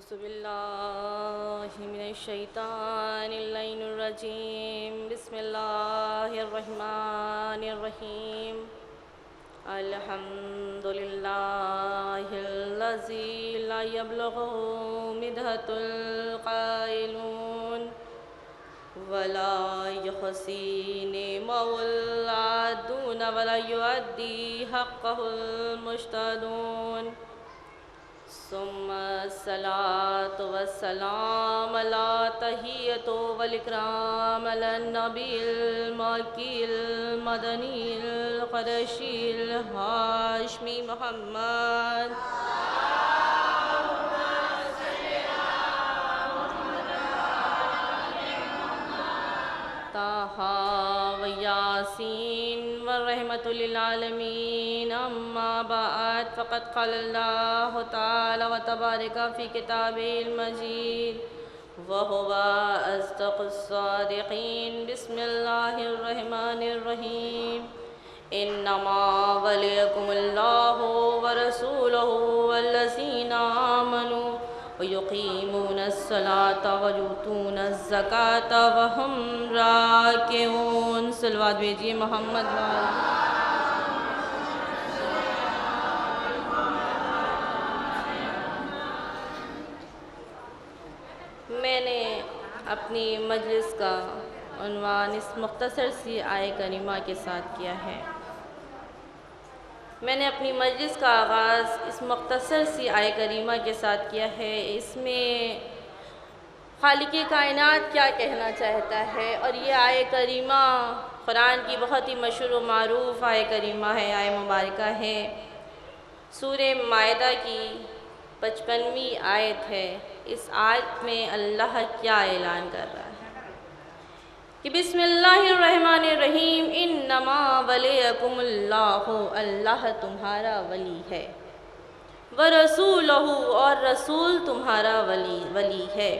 أعوذ بالله من الشيطان اللعين الرجيم بسم الله الرحمن الرحيم الحمد لله الذي لا يبلغه مدحة القائلون ولا يحصي نعمه العادون ولا يؤدي حقه المجتهدون ثم الصلاة والسلام على تحية والإكرام على النبي المكي المدني القرشي الهاشمي محمد طه وياسين والرحمة للعالمين أما بعد فقد قال الله تعالى وتبارك في كتابه المجيد وهو أصدق الصادقين بسم الله الرحمن الرحيم إنما وليكم الله ورسوله والذين آمنوا ويقيمون الصلاة ويؤتون الزكاة وهم راكعون صلوات بھیجیے محمد میں نے اپنی مجلس کا عنوان اس مختصر سی آیہ کریمہ کے ساتھ کیا ہے میں نے اپنی مجلس کا آغاز اس مختصر سی آیہ کریمہ کے ساتھ کیا ہے اس میں خالق کائنات کیا کہنا چاہتا ہے اور یہ آیہ کریمہ قرآن کی بہت ہی مشہور و معروف آیہ کریمہ ہے آیہ مبارکہ ہے سورہ مائدہ کی 55ویں آیت ہے اس آیت میں اللہ کیا اعلان کر رہا ہے کہ بسم اللہ الرحمن الرحیم انما ولیکم اللہ اللہ تمہارا ولی ہے ورسولہ اور رسول تمہارا ولی ہے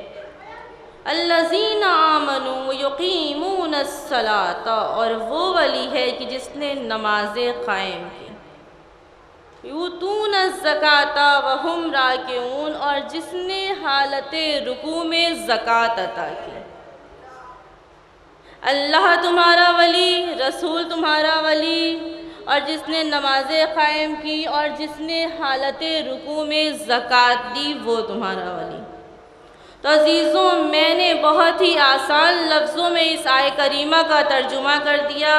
الذین آمنوا یقیمون الصلاۃ اور وہ ولی ہے کہ جس نے نمازیں قائم کی یؤتون الزکاۃ وہم راکعون اور جس نے حالت رکوع میں زکوٰۃ عطا کی اللہ تمہارا ولی رسول تمہارا ولی اور جس نے نمازیں قائم کی اور جس نے حالت رکوع میں زکوٰۃ دی وہ تمہارا ولی تو عزیزوں میں نے بہت ہی آسان لفظوں میں اس آیہ کریمہ کا ترجمہ کر دیا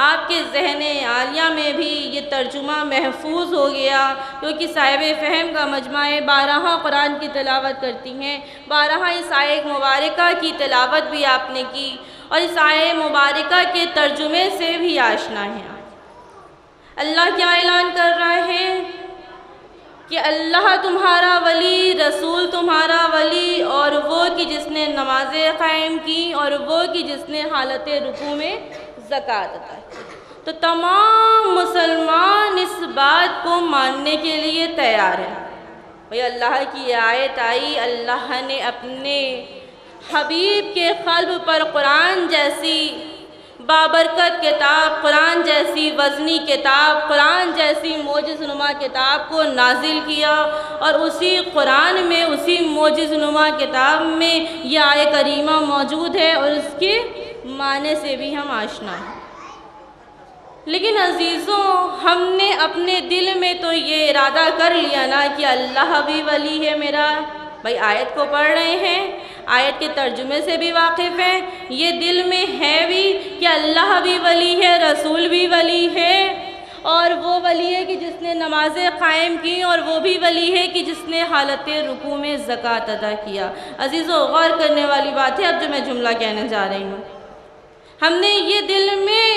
آپ کے ذہن عالیہ میں بھی یہ ترجمہ محفوظ ہو گیا کیونکہ صاحب فہم کا مجمع بارہا قرآن کی تلاوت کرتی ہیں بارہا اس آیہ مبارکہ کی تلاوت بھی آپ نے کی اور اس آیہ مبارکہ کے ترجمے سے بھی آشنا ہیں اللہ کیا اعلان کر رہا ہے کہ اللہ تمہارا ولی رسول تمہارا ولی اور وہ کہ جس نے نمازیں قائم کی اور وہ کہ جس نے حالت رکوع میں زکوٰۃ عطا کی تو تمام مسلمان اس بات کو ماننے کے لیے تیار ہیں بھئی اللہ کی آیت آئی اللہ نے اپنے حبیب کے قلب پر قرآن جیسی بابرکت کتاب قرآن جیسی وزنی کتاب قرآن جیسی معجز نما کتاب کو نازل کیا اور اسی قرآن میں اسی معجز نما کتاب میں یہ آیہ کریمہ موجود ہے اور اس کے معنی سے بھی ہم آشنا ہیں لیکن عزیزوں ہم نے اپنے دل میں تو یہ ارادہ کر لیا نا کہ اللہ بھی ولی ہے میرا بھائی آیت کو پڑھ رہے ہیں آیت کے ترجمے سے بھی واقف ہیں یہ دل میں ہے بھی کہ اللہ بھی ولی ہے رسول بھی ولی ہے اور وہ ولی ہے کہ جس نے نمازیں قائم کی اور وہ بھی ولی ہے کہ جس نے حالت رکوع میں زکوٰۃ ادا کیا عزیزو غور کرنے والی بات ہے اب جو میں جملہ کہنے جا رہی ہوں ہم نے یہ دل میں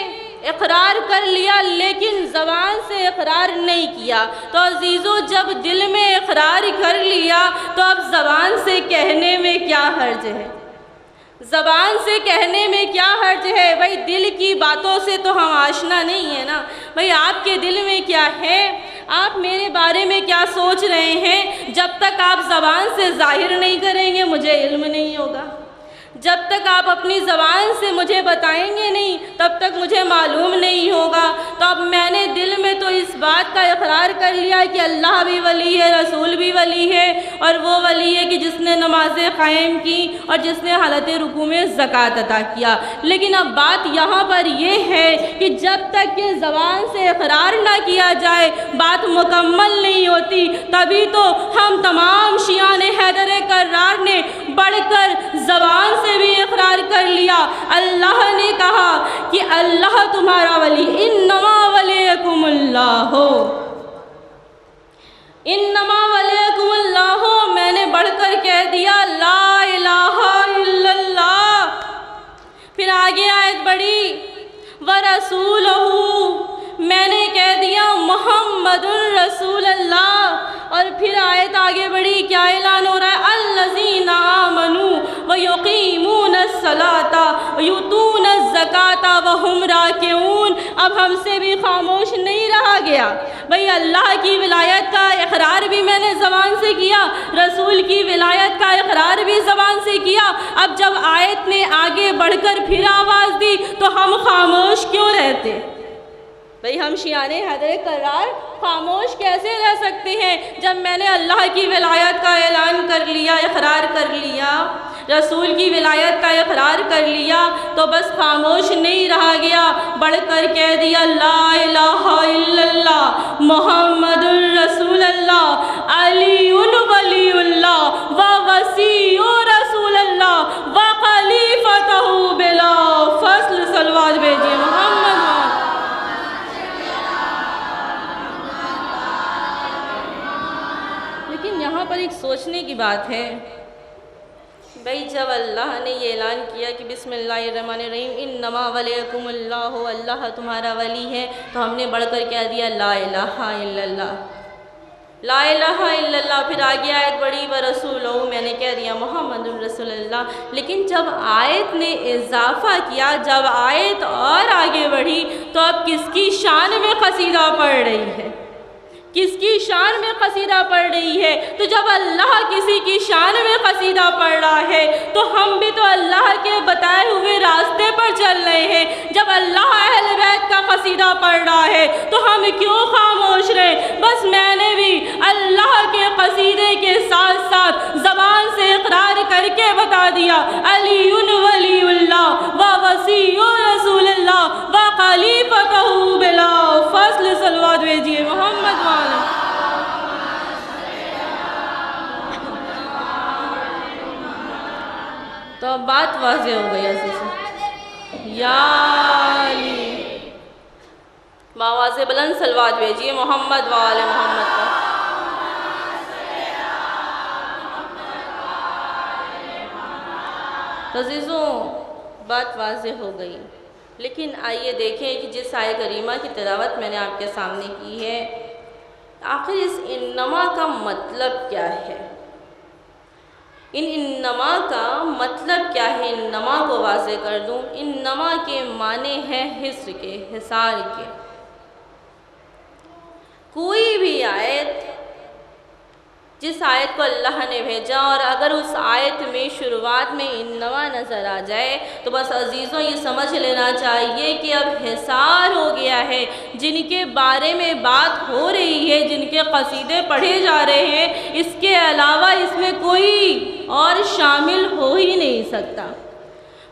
اقرار کر لیا لیکن زبان سے اقرار نہیں کیا تو عزیزو جب دل میں اقرار کر لیا تو اب زبان سے کہنے میں کیا حرج ہے زبان سے کہنے میں کیا حرج ہے بھائی دل کی باتوں سے تو ہم آشنا نہیں ہیں نا بھائی آپ کے دل میں کیا ہے آپ میرے بارے میں کیا سوچ رہے ہیں جب تک آپ زبان سے ظاہر نہیں کریں گے مجھے علم نہیں ہوگا جب تک آپ اپنی زبان سے مجھے بتائیں گے نہیں تب تک مجھے معلوم نہیں ہوگا تو اب میں نے دل میں تو اس بات کا اقرار کر لیا کہ اللہ بھی ولی ہے، رسول بھی ولی ہے، اور وہ ولی ہے کہ جس نے نمازیں قائم کی اور جس نے حالت رکوع میں زکوٰۃ ادا کیا۔ لیکن اب بات یہاں پر یہ ہے کہ جب تک کہ زبان سے اقرار نہ کیا جائے بات مکمل نہیں ہوتی۔ تبھی تو ہم تمام شیعان حیدر کرار نے بڑھ کر زبان سے بھی اقرار کر لیا۔ اللہ نے کہا کہ اللہ تمہارا ولی، انما ولیکم اللہ، انما ولیکم اللہ، میں نے بڑھ کر کہہ دیا لا الہ الا اللہ۔ پھر آگے آیت بڑھی وَرَسُولُهُ، میں نے کہہ دیا محمد الرسول اللہ۔ اور پھر آیت آگے بڑھی، کیا اعلان ہو رہا ہے؟ الذین آمنوا ویقیمون الصلاۃ ویؤتون الزکاۃ وہم راکعون۔ اب ہم سے بھی خاموش نہیں رہا گیا بھئی، اللہ کی ولایت کا اقرار بھی میں نے زبان سے کیا، رسول کی ولایت کا اقرار بھی زبان سے کیا۔ اب جب آیت نے آگے بڑھ کر پھر آواز دی تو ہم خاموش کیوں رہتے؟ بھئی ہم شیعان حیدر کرار خاموش کیسے رہ سکتے ہیں جب میں نے اللہ کی ولایت کا اعلان کر لیا، اقرار کر لیا، رسول کی ولایت کا اقرار کر لیا تو بس خاموش نہیں رہا گیا، بڑھ کر کہہ دیا لا الہ الا اللہ محمد الرسول اللہ علی ولی اللہ و وصی رسول اللہ و خلیفتہ بلا فصل۔ صلوات بھیجیے محمد۔ لیکن یہاں پر ایک سوچنے کی بات ہے بھئی، جب اللہ نے یہ اعلان کیا کہ بسم اللہ الرحمن الرحیم انما ولیکم اللہ، اللہ تمہارا ولی ہے، تو ہم نے بڑھ کر کہہ دیا لا الہ الا اللہ، لا الہ الا اللہ۔ پھر آگے آیت بڑھی ورسولہ، میں نے کہہ دیا محمد الرسول اللہ۔ لیکن جب آیت نے اضافہ کیا، جب آیت اور آگے بڑھی تو اب کس کی شان میں قصیدہ پڑھ رہی ہے؟ کس کی شان میں قصیدہ پڑھ رہی ہے؟ تو جب اللہ کسی کی شان میں قصیدہ پڑھ رہا ہے تو ہم بھی تو اللہ کے بتائے ہوئے راستے پر چل رہے ہیں۔ جب اللہ اہل بیت کا قصیدہ پڑھ رہا ہے تو ہم کیوں خاموش رہے؟ بس میں نے بھی اللہ کے قصیدے کے ساتھ ساتھ زبان سے اقرار کر کے بتا دیا علی ولی اللہ و وصی رسول اللہ و خلیفتہ بلا فصل۔ صلوات بھیجیے محمد والا۔ تو اب بات واضح ہو گئی عزیز، یا علی باواز بلند صلوات بھیجیے محمد وآل محمد کا۔ عزیزوں بات واضح ہو گئی، لیکن آئیے دیکھیں کہ جس آیہ کریمہ کی تلاوت میں نے آپ کے سامنے کی ہے، آخر اس انما کا مطلب کیا ہے؟ انما کا مطلب کیا ہے؟ انما کو واضح کر دوں، انما کے معنی ہے حصر کے، حصار کے۔ کوئی بھی آیت، جس آیت کو اللہ نے بھیجا اور اگر اس آیت میں شروعات میں انما نظر آ جائے تو بس عزیزوں یہ سمجھ لینا چاہیے کہ اب حصار ہو گیا ہے۔ جن کے بارے میں بات ہو رہی ہے، جن کے قصیدے پڑھے جا رہے ہیں، اس کے علاوہ اس میں کوئی اور شامل ہو ہی نہیں سکتا،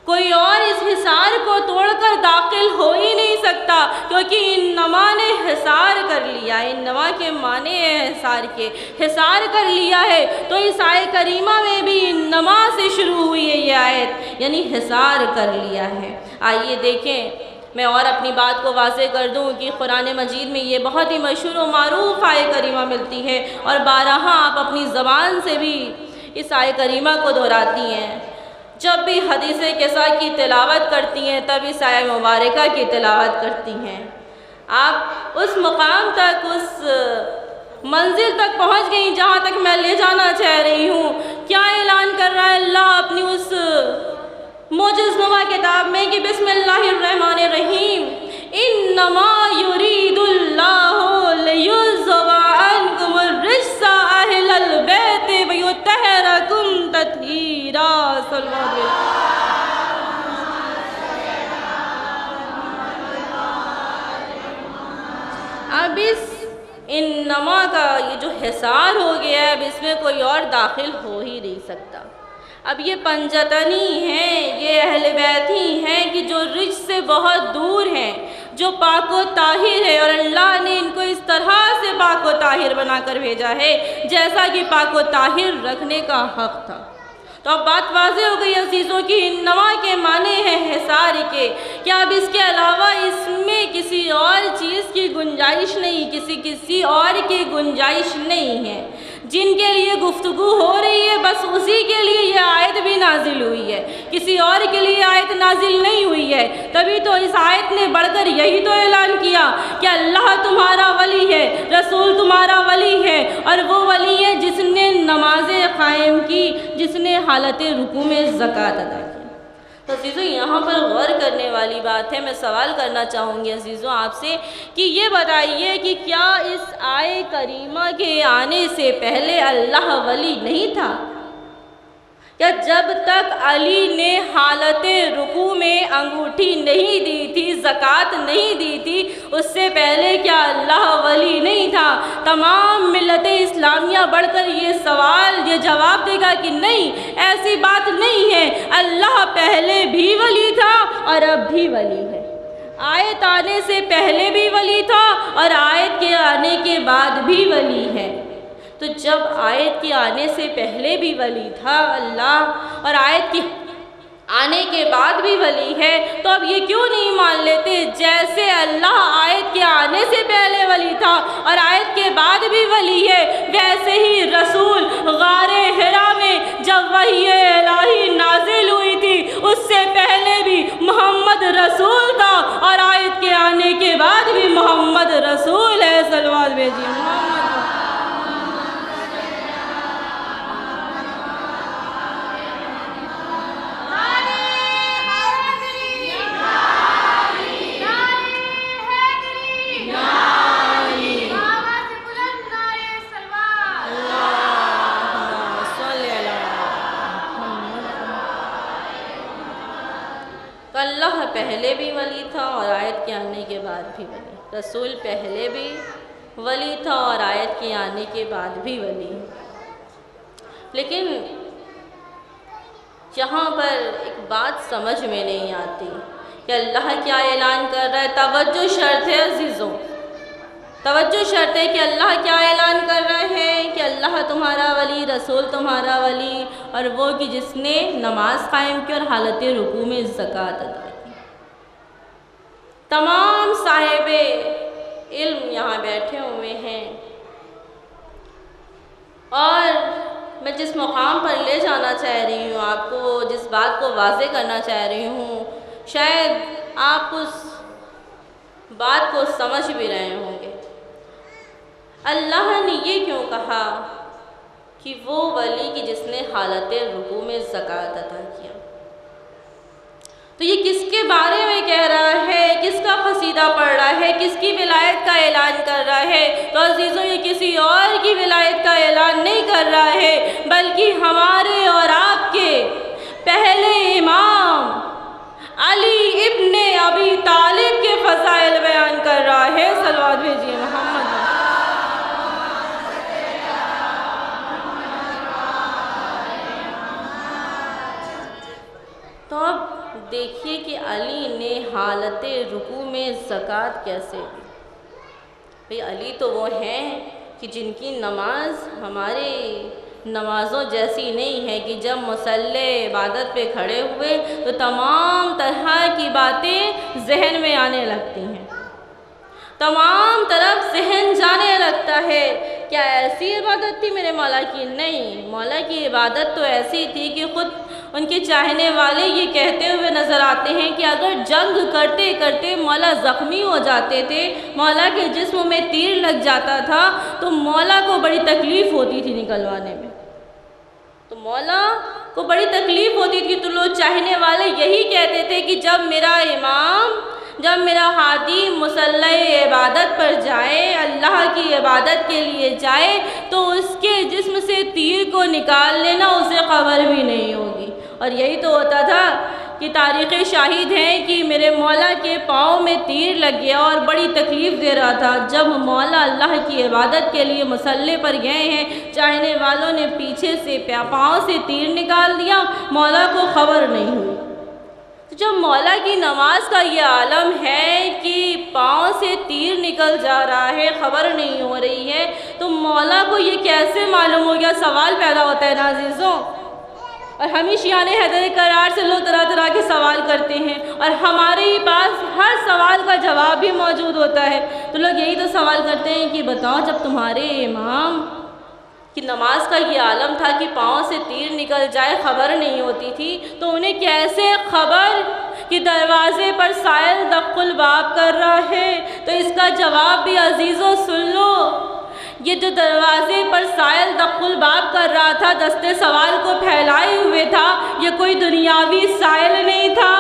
کوئی اور اس حصار کو توڑ کر داخل ہو ہی نہیں سکتا، کیونکہ انما نے حصار کر لیا۔ انما کے معنی ہے حصار کے، حصار کر لیا ہے۔ تو اس آیت کریمہ میں بھی انما سے شروع ہوئی ہے یہ آیت، یعنی حصار کر لیا ہے۔ آئیے دیکھیں، میں اور اپنی بات کو واضح کر دوں کہ قرآن مجید میں یہ بہت ہی مشہور و معروف آیت کریمہ ملتی ہے اور بارہا آپ اپنی زبان سے بھی اس آیت کریمہ کو دہراتی ہیں۔ جب بھی حدیث قصہ کی تلاوت کرتی ہیں تب اس آیہ مبارکہ کی تلاوت کرتی ہیں۔ آپ اس مقام تک، اس منزل تک پہنچ گئیں جہاں تک میں لے جانا چاہ رہی ہوں۔ کیا اعلان کر رہا ہے اللہ اپنی اس معجز نما کتاب میں کہ بسم اللہ الرحمن الرحیم انما یرید اللہ لیذھب عنکم الرجس اہل البیت ویطہرکم تطہیرا۔ اب اس انما کا یہ جو حصار ہو گیا ہے، اب اس میں کوئی اور داخل ہو ہی نہیں سکتا۔ اب یہ پنجتنی ہیں، یہ اہل بیت ہی ہیں کہ جو رجس سے بہت دور ہیں، جو پاک و طاہر ہے، اور اللہ نے ان کو اس طرح سے پاک و طاہر بنا کر بھیجا ہے جیسا کہ پاک و طاہر رکھنے کا حق تھا۔ تو اب بات واضح ہو گئی عزیزوں کی انما کے معنی ہیں حصار کے، کہ اب اس کے علاوہ اس میں کسی اور چیز کی گنجائش نہیں، کسی اور کی گنجائش نہیں ہے۔ جن کے لیے گفتگو ہو رہی ہے بس اسی کے لیے یہ آیت بھی نازل ہوئی ہے، کسی اور کے لیے آیت نازل نہیں ہوئی ہے۔ تبھی تو اس آیت نے بڑھ کر یہی تو اعلان کیا کہ اللہ تمہارا ولی ہے، رسول تمہارا ولی ہے، اور وہ ولی ہے جس نے نمازیں قائم کی، جس نے حالت رکوع میں زکوٰۃ ادا کی۔ تو عزیزوں یہاں پر غور کرنے والی بات ہے، میں سوال کرنا چاہوں گی عزیزوں آپ سے کہ یہ بتائیے کہ کیا اس آیے کریمہ کے آنے سے پہلے اللہ ولی نہیں تھا؟ کیا جب تک علی نے حالت رکوع میں انگوٹھی نہیں دی تھی، زکوٰۃ نہیں دی تھی، اس سے پہلے کیا اللہ ولی نہیں تھا؟ تمام ملت اسلامیہ بڑھ کر یہ سوال، یہ جواب دے گا کہ نہیں، ایسی بات نہیں ہے، اللہ پہلے بھی ولی تھا اور اب بھی ولی ہے۔ آیت آنے سے پہلے بھی ولی تھا اور آیت کے آنے کے بعد بھی ولی ہے۔ تو جب آیت کے آنے سے پہلے بھی ولی تھا اللہ، اور آیت کے آنے کے بعد بھی ولی ہے، تو اب یہ کیوں نہیں مان لیتے جیسے اللہ آیت کے آنے سے پہلے ولی تھا اور آیت کے بعد بھی ولی ہے، ویسے ہی رسول غار حرا میں جب وحی الہی نازل ہوئی تھی اس سے پہلے بھی محمد رسول تھا، اور آیت کے آنے کے بعد بھی محمد رسول ہے۔ صلوات بھیجیے محمد۔ اللہ پہلے بھی ولی تھا اور آیت کے آنے کے بعد بھی ولی، رسول پہلے بھی ولی تھا اور آیت کے آنے کے بعد بھی ولی۔ لیکن یہاں پر ایک بات سمجھ میں نہیں آتی کہ اللہ کیا اعلان کر رہا ہے۔ توجہ شرط ہے عزیزوں، توجہ شرط ہے کہ اللہ کیا اعلان کر رہا ہے کہ اللہ تمہارا ولی، رسول تمہارا ولی، اور وہ کہ جس نے نماز قائم کی اور حالت رکوع میں زکوٰۃ ادا کی۔ تمام صاحب علم یہاں بیٹھے ہوئے ہیں، اور میں جس مقام پر لے جانا چاہ رہی ہوں آپ کو، جس بات کو واضح کرنا چاہ رہی ہوں، شاید آپ اس بات کو سمجھ بھی رہے ہوں گے۔ اللہ نے یہ کیوں کہا کہ وہ ولی کی جس نے حالت رکوع میں زکوٰۃ ادا کیا؟ تو یہ کس کے بارے میں کہہ رہا ہے، کس کا قصیدہ پڑھ رہا ہے، کس کی ولایت کا اعلان کر رہا ہے؟ تو عزیزوں یہ کسی اور کی ولایت کا اعلان نہیں کر رہا ہے، بلکہ ہمارے اور آپ کے پہلے امام علی ابن ابی طالب کے فضائل بیان کر رہا ہے۔ صلوات بھیجیے محمد۔ تو اب دیکھیے کہ علی نے حالت رکوع میں زکوٰۃ کیسے دی۔ بھئی علی تو وہ ہیں کہ جن کی نماز ہمارے نمازوں جیسی نہیں ہے کہ جب مصلی عبادت پہ کھڑے ہوئے تو تمام طرح کی باتیں ذہن میں آنے لگتی ہیں، تمام طرف ذہن جانے لگتا ہے۔ کیا ایسی عبادت تھی میرے مولا کی؟ نہیں، مولا کی عبادت تو ایسی تھی کہ خود ان کے چاہنے والے یہ کہتے ہوئے نظر آتے ہیں کہ اگر جنگ کرتے کرتے مولا زخمی ہو جاتے تھے، مولا کے جسم میں تیر لگ جاتا تھا تو مولا کو بڑی تکلیف ہوتی تھی نکلوانے میں، تو مولا کو بڑی تکلیف ہوتی تھی۔ تو لوگ چاہنے والے یہی کہتے تھے کہ جب میرا امام، جب میرا ہادی مصلی عبادت پر جائے، اللہ کی عبادت کے لیے جائے، تو اس کے جسم سے تیر کو نکال لینا، اسے خبر بھی نہیں ہوگی۔ اور یہی تو ہوتا تھا کی تاریخیں شاہد ہیں کہ میرے مولا کے پاؤں میں تیر لگ گیا اور بڑی تکلیف دے رہا تھا۔ جب مولا اللہ کی عبادت کے لیے مصلی پر گئے ہیں، چاہنے والوں نے پیچھے سے پاؤں سے تیر نکال دیا، مولا کو خبر نہیں ہوئی۔ جب مولا کی نماز کا یہ عالم ہے کہ پاؤں سے تیر نکل جا رہا ہے، خبر نہیں ہو رہی ہے، تو مولا کو یہ کیسے معلوم ہو گیا؟ سوال پیدا ہوتا ہے نا عزیزوں۔ اور ہم ہی شیعان حیدر کرار سے لوگ طرح طرح کے سوال کرتے ہیں، اور ہمارے ہی پاس ہر سوال کا جواب بھی موجود ہوتا ہے۔ تو لوگ یہی تو سوال کرتے ہیں کہ بتاؤ، جب تمہارے امام کہ نماز کا یہ عالم تھا کہ پاؤں سے تیر نکل جائے، خبر نہیں ہوتی تھی، تو انہیں کیسے خبر کہ دروازے پر سائل دق الباب کر رہا ہے؟ تو اس کا جواب بھی عزیزوں سن لو۔ یہ جو دروازے پر سائل دق الباب کر رہا تھا، دستے سوال کو پھیلائے ہوئے تھا، یہ کوئی دنیاوی سائل نہیں تھا،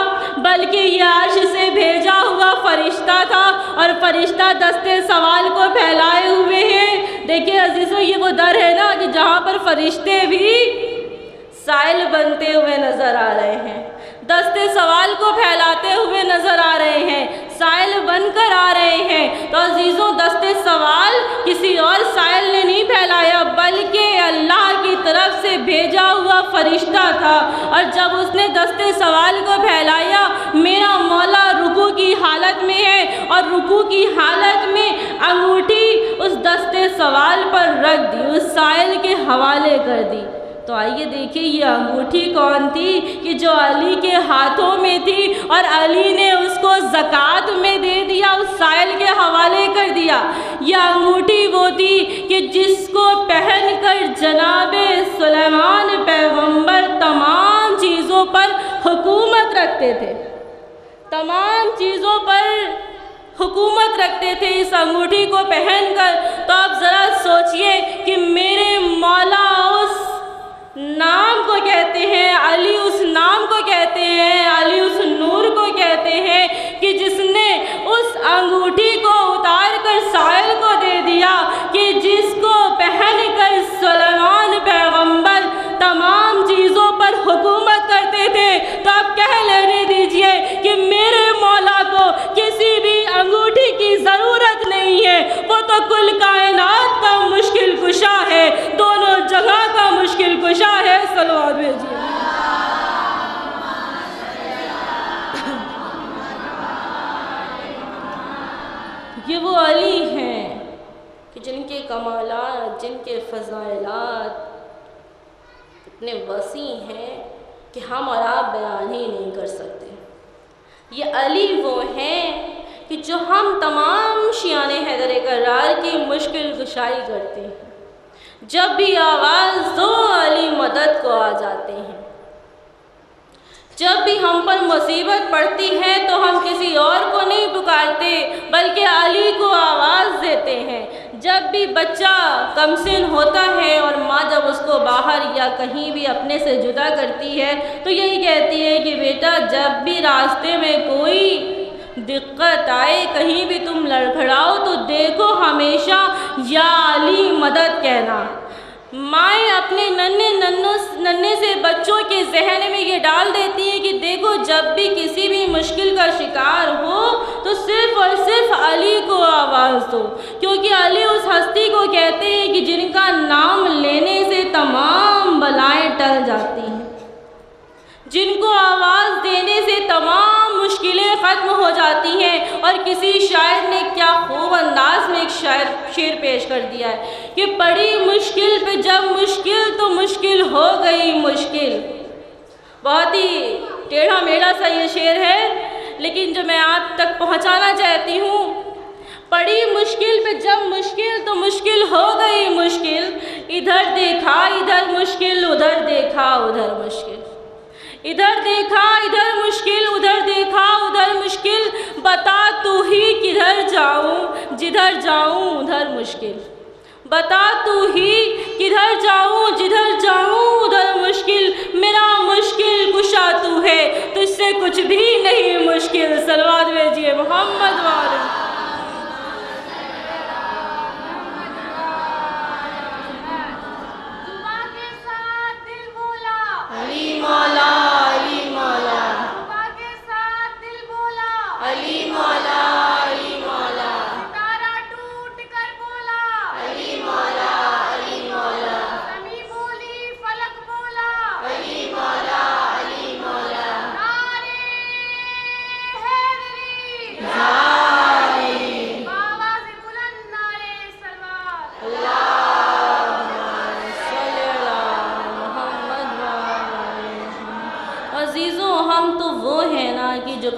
بلکہ یہ عرش سے بھیجا ہوا فرشتہ تھا، اور فرشتہ دستے سوال کو پھیلائے ہوئے ہیں۔ دیکھیں عزیزوں، یہ وہ در ہے نا کہ جہاں پر فرشتے بھی سائل بنتے ہوئے نظر آ رہے ہیں، دستے سوال کو پھیلاتے ہوئے نظر آ رہے ہیں، سائل بن کر آ رہے ہیں۔ تو عزیزوں، دستے سوال کسی اور سائل نے نہیں پھیلایا، بلکہ اللہ کی طرف سے بھیجا ہوا فرشتہ تھا۔ اور جب اس نے دستے سوال کو پھیلایا، میرا مولا رکوع کی حالت میں ہے، اور رکوع کی حالت میں انگوٹھی اس دستے سوال پر رکھ دی، اس سائل کے حوالے کر دی۔ تو آئیے دیکھیں یہ انگوٹھی کون تھی کہ جو علی کے ہاتھوں میں تھی، اور علی نے اس کو زکوٰۃ میں دے دیا، اس سائل کے حوالے کر دیا۔ یہ انگوٹھی وہ تھی کہ جس کو پہن کر جناب سلیمان پیغمبر تمام چیزوں پر حکومت رکھتے تھے، تمام چیزوں پر حکومت رکھتے تھے اس انگوٹھی کو پہن کر۔ تو آپ ذرا سوچئے کہ میرے مولا اس نام کو کہتے ہیں، علی اس نام کو کہتے ہیں، علی اس نور کو کہتے ہیں کہ جس نے اس انگوٹھی کو اتار کر سائل کو دے دیا، کہ جس کو پہن کر سلیمان پیغمبر تمام چیزوں پر حکومت کرتے تھے۔ تو آپ کہہ لینے دیجئے کہ میرے مولا کو کسی بھی انگوٹھی کی ضرورت نہیں ہے، وہ تو کل کائنات کا مشکل کشا ہے، دونوں جگہ کا مشکل کشا ہے۔ صلوات بھیجیے۔ یہ وہ علی ہیں کہ جن کے کمالات، جن کے فضائلات اتنے وسیع ہیں کہ ہم اور آپ بیان ہی نہیں کر سکتے۔ یہ علی وہ ہیں کہ جو ہم تمام شیعان حیدر کرار کی مشکل کشائی کرتے ہیں۔ جب بھی آواز دو علی مدد کو آ جاتے ہیں۔ جب بھی ہم پر مصیبت پڑتی ہے تو ہم کسی اور کو نہیں پکارتے، بلکہ علی کو آواز دیتے ہیں۔ جب بھی بچہ کمسن ہوتا ہے اور ماں جب اس کو باہر یا کہیں بھی اپنے سے جدا کرتی ہے تو یہی کہتی ہے کہ بیٹا جب بھی راستے میں کوئی دقت آئے، کہیں بھی تم لڑکھڑاؤ تو دیکھو ہمیشہ یا علی مدد کہنا۔ مائیں اپنے ننھے سے بچوں کے ذہن میں یہ ڈال دیتی ہیں کہ دیکھو جب بھی کسی بھی مشکل کا شکار ہو تو صرف اور صرف علی کو آواز دو، کیونکہ علی اس ہستی کو کہتے ہیں کہ جن کا نام لینے سے تمام بلائیں ٹل جاتی ہیں، جن کو آواز دینے سے تمام مشکلیں ختم ہو جاتی ہیں۔ اور کسی شاعر نے کیا خوب انداز میں ایک شعر پیش کر دیا ہے کہ پڑی مشکل پہ جب مشکل تو مشکل ہو گئی مشکل۔ بہت ہی ٹیڑھا میڑھا سا یہ شعر ہے، لیکن جو میں آپ تک پہنچانا چاہتی ہوں، پڑی مشکل پہ جب مشکل تو مشکل ہو گئی مشکل، ادھر دیکھا ادھر مشکل ادھر دیکھا ادھر مشکل، ادھر دیکھا ادھر مشکل ادھر دیکھا ادھر مشکل، بتا تو ہی کدھر جاؤں جدھر جاؤں ادھر مشکل، بتا تو ہی کدھر جاؤں جدھر جاؤں ادھر مشکل، میرا مشکل کشا تو ہے تو اس سے کچھ بھی نہیں مشکل۔ صلوات بھیجیے محمد والے۔ علی مولا علی مولا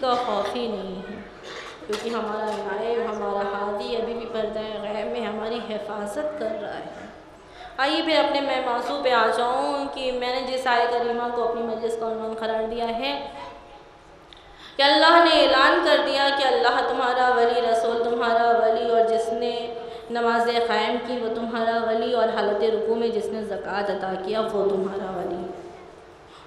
کا خوف ہی نہیں ہے، کیونکہ ہمارا نائب، ہمارا ہادی ابھی بھی پردہ غیب میں ہماری حفاظت کر رہا ہے۔ آئیے پھر اپنے میں موضوع پہ آ جاؤں کہ میں نے جس آیت کریمہ کو اپنی مجلس کا عنوان قرار دیا ہے کہ اللہ نے اعلان کر دیا کہ اللہ تمہارا ولی، رسول تمہارا ولی، اور جس نے نماز قائم کی وہ تمہارا ولی، اور حالت رکوع میں جس نے زکوٰۃ ادا کیا وہ تمہارا ولی۔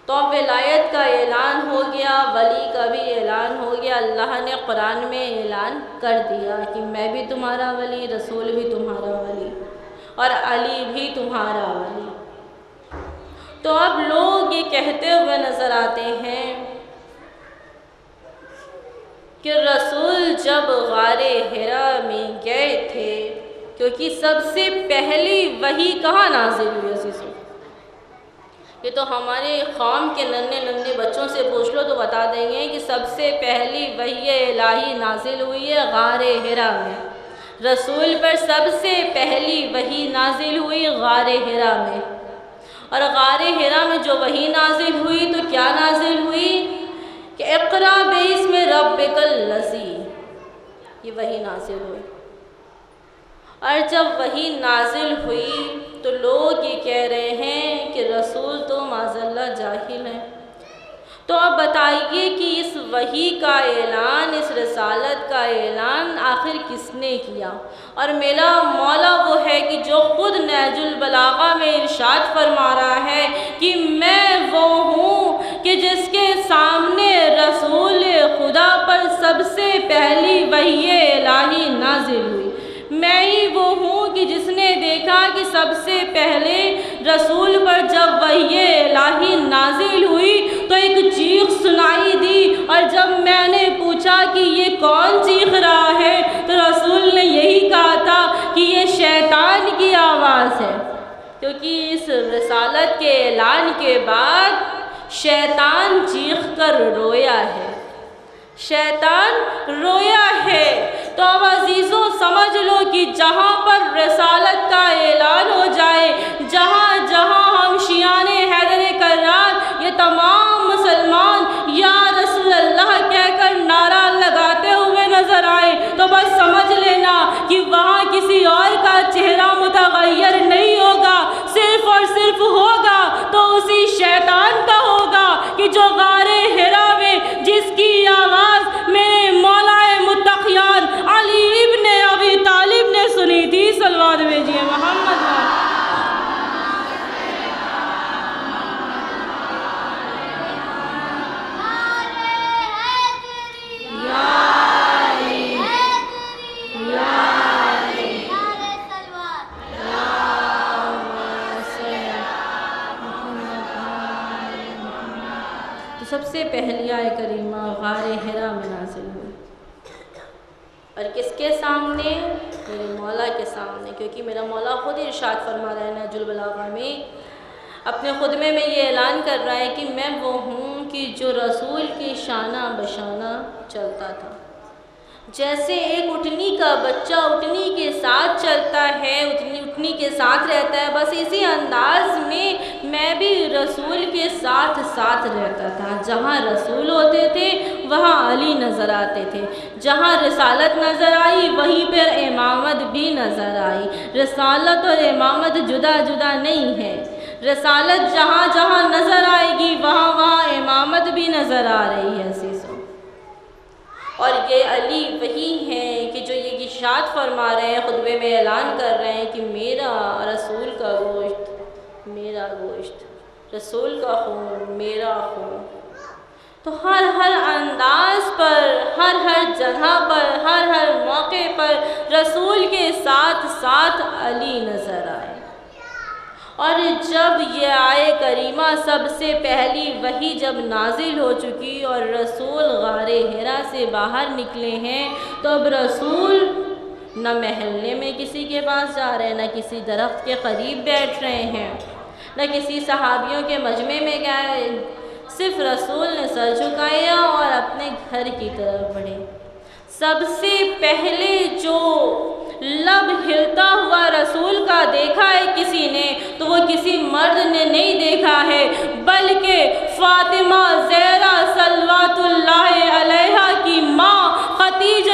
تو اب ولایت کا اعلان ہو گیا، ولی کا بھی اعلان ہو گیا۔ اللہ نے قرآن میں اعلان کر دیا کہ میں بھی تمہارا ولی، رسول بھی تمہارا ولی، اور علی بھی تمہارا ولی۔ تو اب لوگ یہ کہتے ہوئے نظر آتے ہیں کہ رسول جب غار حرا میں گئے تھے، کیونکہ سب سے پہلی وحی کہاں نازل ہوئی؟ عزیزو، یہ تو ہمارے قوم کے ننھے بچوں سے پوچھ لو تو بتا دیں گے کہ سب سے پہلی وحی الہی نازل ہوئی ہے غار حرا میں۔ رسول پر سب سے پہلی وحی نازل ہوئی غار حرا میں، اور غار حرا میں جو وحی نازل ہوئی تو کیا نازل ہوئی کہ اقرا باسم ربک الذی، یہ وحی نازل ہوئی۔ اور جب وحی نازل ہوئی تو لوگ یہ کہہ رہے ہیں کہ رسول تو معاذ اللہ جاہل ہیں۔ تو اب بتائیے کہ اس وحی کا اعلان، اس رسالت کا اعلان آخر کس نے کیا؟ اور میرا مولا وہ ہے کہ جو خود نہج البلاغہ میں ارشاد فرما رہا ہے کہ میں وہ ہوں کہ جس کے سامنے رسول خدا پر سب سے پہلی وحی الہی نازل ہوئی۔ میں ہی وہ ہوں کہ جس نے دیکھا کہ سب سے پہلے رسول پر جب وحی الہی نازل ہوئی تو ایک چیخ سنائی دی، اور جب میں نے پوچھا کہ یہ کون چیخ رہا ہے تو رسول نے یہی کہا تھا کہ یہ شیطان کی آواز ہے، کیونکہ اس رسالت کے اعلان کے بعد شیطان چیخ کر رویا ہے، شیطان رویا ہے۔ تو اب عزیزوں سمجھ لو کہ جہاں پر رسالت کا اعلان ہو جائے، جہاں جہاں ہم شیعان حیدر کرار یہ تمام مسلمان یا رسول اللہ کہہ کر نعرہ لگاتے ہوئے نظر آئے تو بس سمجھ لینا کہ وہاں کسی اور کا چہرہ متغیر نہیں ہوگا، صرف اور صرف ہوگا تو اسی شیطان کا ہوگا کہ جو غار حرا میں جس کی آواز میرے مولا متقیان علی ابن ابی طالب نے سنی تھی۔ صلوات بھیجیے محمد۔ سب سے پہلی آیت کریمہ غار حرا میں نازل ہوئی، اور کس کے سامنے؟ میرے مولا کے سامنے، کیونکہ میرا مولا خود ارشاد فرما رہا ہے نہج البلاغہ میں، اپنے خطبے میں یہ اعلان کر رہا ہے کہ میں وہ ہوں کہ جو رسول کی شانہ بشانہ چلتا تھا۔ جیسے ایک اٹھنی کا بچہ اٹھنی کے ساتھ چلتا ہے، اٹھنی کے ساتھ رہتا ہے، بس اسی انداز میں بھی رسول کے ساتھ ساتھ رہتا تھا۔ جہاں رسول ہوتے تھے وہاں علی نظر آتے تھے، جہاں رسالت نظر آئی وہیں پر امامت بھی نظر آئی۔ رسالت اور امامت جدا جدا نہیں ہے، رسالت جہاں جہاں نظر آئے گی وہاں وہاں امامت بھی نظر آ رہی ہے عزیزوں۔ اور یہ علی وہی ہیں کہ جو یہ ارشاد فرما رہے ہیں، خطبے میں اعلان کر رہے ہیں کہ میرا رسول کا گوشت میرا گوشت، رسول کا خون میرا خون۔ تو ہر انداز پر، ہر جگہ پر، ہر موقع پر رسول کے ساتھ ساتھ علی نظر آئے۔ اور جب یہ آیت کریمہ سب سے پہلی وحی جب نازل ہو چکی اور رسول غار حرا سے باہر نکلے ہیں تو اب رسول نہ محلے میں کسی کے پاس جا رہے ہیں، نہ کسی درخت کے قریب بیٹھ رہے ہیں، نہ کسی صحابیوں کے مجمع میں گئے، صرف رسول نے سر جھکایا اور اپنے گھر کی طرف بڑھے۔ سب سے پہلے جو لب ہلتا ہوا رسول کا دیکھا ہے کسی نے تو وہ کسی مرد نے نہیں دیکھا ہے، بلکہ فاطمہ زہرا صلوات اللہ علیہا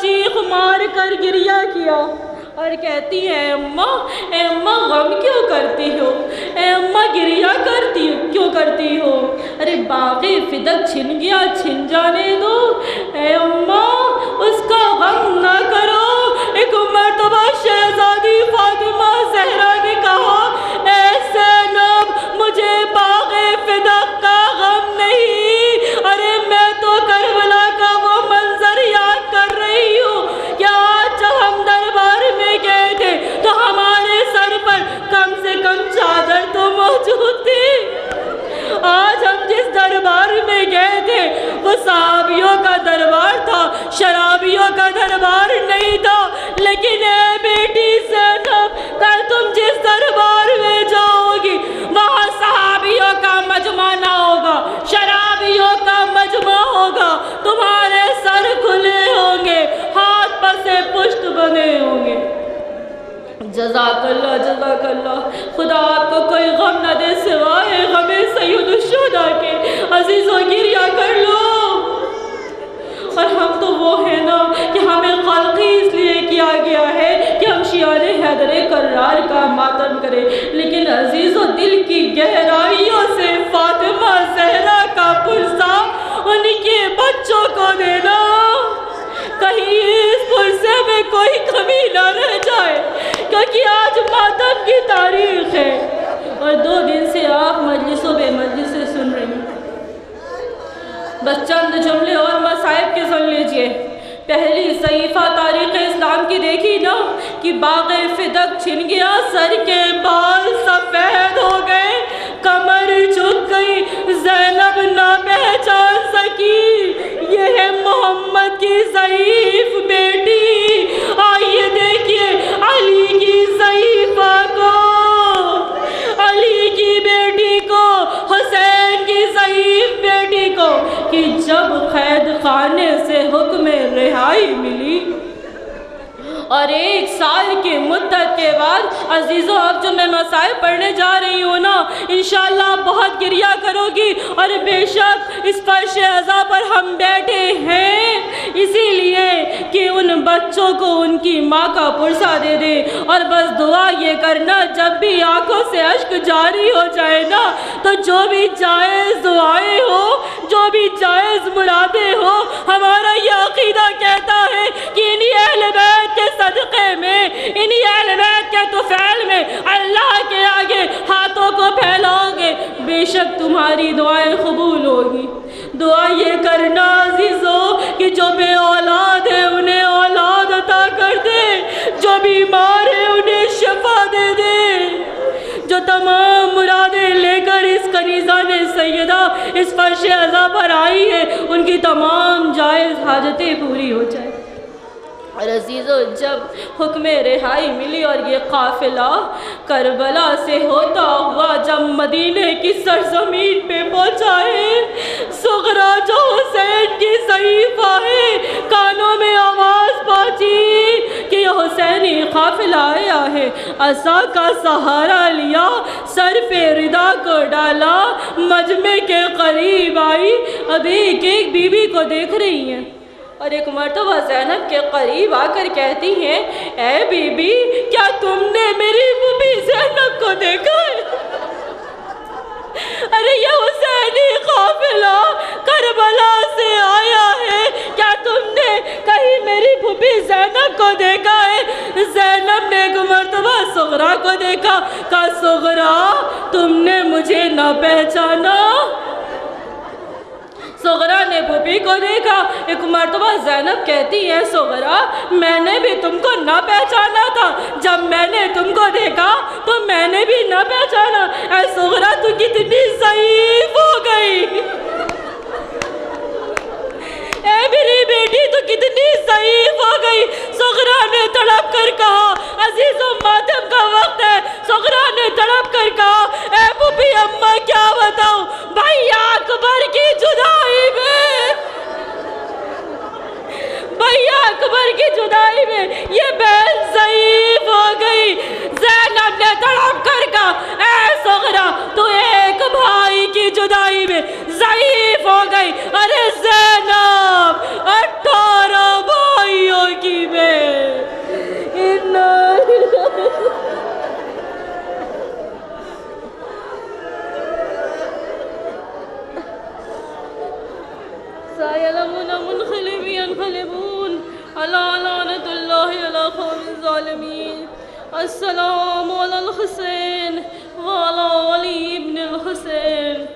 چیخ مار کر گریہ کیا اور کہتی ہے اے اماں غم کیوں کرتی ہو؟ اے اماں گریہ کیوں کرتی ہو؟ ارے باغ فدق چھن گیا، چھن جانے دو، اے اماں اس کا غم نہ کرو۔ ایک مرتبہ شہزادی فاطمہ زہرا نے کہا اے زینب مجھے باغ فدق کا غم نہیں، ارے میں تو کربلا کا وہ منظر یاد کر رہی ہوں کہ آج جب ہم دربار میں گئے تھے تو ہمارے سر پر کم سے کم چادر تو موجود تھی۔ آج ہم جس دربار میں گئے تھے وہ صحابیوں کا دربار تھا، شرابیوں کا دربار نہیں تھا، لیکن اے بیٹی زینب کل تم جس دربار میں جاؤ گی وہاں صحابیوں کا مجمع نہ ہوگا، شرابیوں کا مجمع ہوگا، تمہارے سر کھلے ہوں گے، ہاتھ پر سے پشت بنے ہوں گے۔ جزاک اللہ جزاک اللہ، خدا آپ کو کوئی غم نہ دے سوائے غم سید الشہداء کے۔ عزیزوں گریہ کر لو۔ اور ہم تو وہ ہیں نا کہ ہمیں خلق ہی اس لیے کیا گیا ہے کہ ہم شیعان حیدر کرار کا ماتم کریں، لیکن عزیزوں دل کی گہرائیوں سے فاطمہ زہرا کا پرسہ ان کے بچوں کو دینا، کہیں اس پرسے میں کوئی کمی نہ رہ جائے، کیونکہ آج ماتم کی تاریخ ہے اور 2 دن سے آپ مجلسوں بے مجلس سے سن رہی ہیں۔ بس چند جملے اور مصائب کے سن لیجئے۔ پہلی صحیفہ تاریخ اسلام کی دیکھی نا کہ باغ فدق چھن گیا، سر کے بال سفید ہو گئے، کمر جھک گئی، زینب نہ پہچان سکی یہ ہے محمد کی ضعیف بیٹی۔ آئیے دیکھیے علی کی ضعیفہ کو، علی کی بیٹی کو، حسین کی ضعیف بیٹی کو، کہ جب قید خانے سے حکم رہائی ملی اور 1 سال کی مدت کے بعد، عزیزوں اب جو میں مسائل پڑھنے جا رہی ہوں نا انشاءاللہ آپ بہت گریہ کرو گی، اور بے شک اس فرش عزا پر ہم بیٹھے ہیں اسی لیے کہ ان بچوں کو ان کی ماں کا پرسہ دے دے، اور بس دعا یہ کرنا جب بھی آنکھوں سے اشک جاری ہو جائے نا تو جو بھی جائز دعائیں ہو، جو بھی جائز مرادیں ہو، ہمارا یہ عقیدہ کہتا ہے کہ انہی اہل بیت کے صدقے میں، انہی اہل بیت کے طفیل میں اللہ کے آگے ہاتھوں کو پھیلاؤ گے، بے شک تمہاری دعائیں قبول ہوگی۔ دعا یہ کرنا عزیزوں کہ جو بے اولاد ہے انہیں اولاد عطا کر دے، جو بیمار ہے انہیں شفا دے دے، جو تمام مرادیں لے کر اس کنیزہ نے سیدہ اس فرش عزا پر آئی ہے ان کی تمام جائز حاجتیں پوری ہو جائیں۔ اور عزیزوں جب حکم رہائی ملی اور یہ قافلہ کربلا سے ہوتا ہوا جب مدینے کی سرزمین پہ پہنچا ہے، صغرا جو حسین کی ضعیفہ ہے کانوں میں آواز پہنچی کہ یہ حسینی قافلہ آیا ہے، عصا کا سہارا لیا، سر پہ ردا کو ڈالا، مجمع کے قریب آئی، اب ایک ایک بی بی کو دیکھ رہی ہیں، اور ایک مرتبہ زینب کے قریب آ کر کہتی ہیں اے بی بی کیا تم نے میری بی زینب کو دیکھا ہے؟ ارے یہ حسینی قافلہ کربلا سے آیا ہے، کیا تم نے کہیں میری بھوپی زینب کو دیکھا ہے؟ زینب نے ایک مرتبہ صغرا کو دیکھا، کہا صغرا تم نے مجھے نہ پہچانا؟ صغرا نے بھوپی کو دیکھا، ایک مرتبہ زینب کہتی ہے صغرا میں نے بھی تم کو نہ پہچانا تھا، جب میں نے تم کو دیکھا تو میں نے بھی نہ پہچانا۔ اے صغرا تو کتنی ضعیف ہو گئی، اے میری بیٹی تو کتنی ضعیف ہو گئی۔ صغرا نے تڑپ کر کہا، عزیزوں ماتم کا وقت ہے، صغرا نے تڑپ کر کہا اے بھوپی اماں کیا بتاؤں بھائی اکبر کی جدائی میں، بھائی اکبر کی جدائی میں یہ بہن ضعیف ہو منقلب ينقلبون ألا لعنة الله على قوم الظالمين السلام على الحسين وعلى علي بن الحسين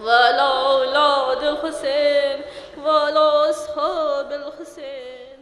وعلى أولاد الحسين وعلى أصحاب الحسين.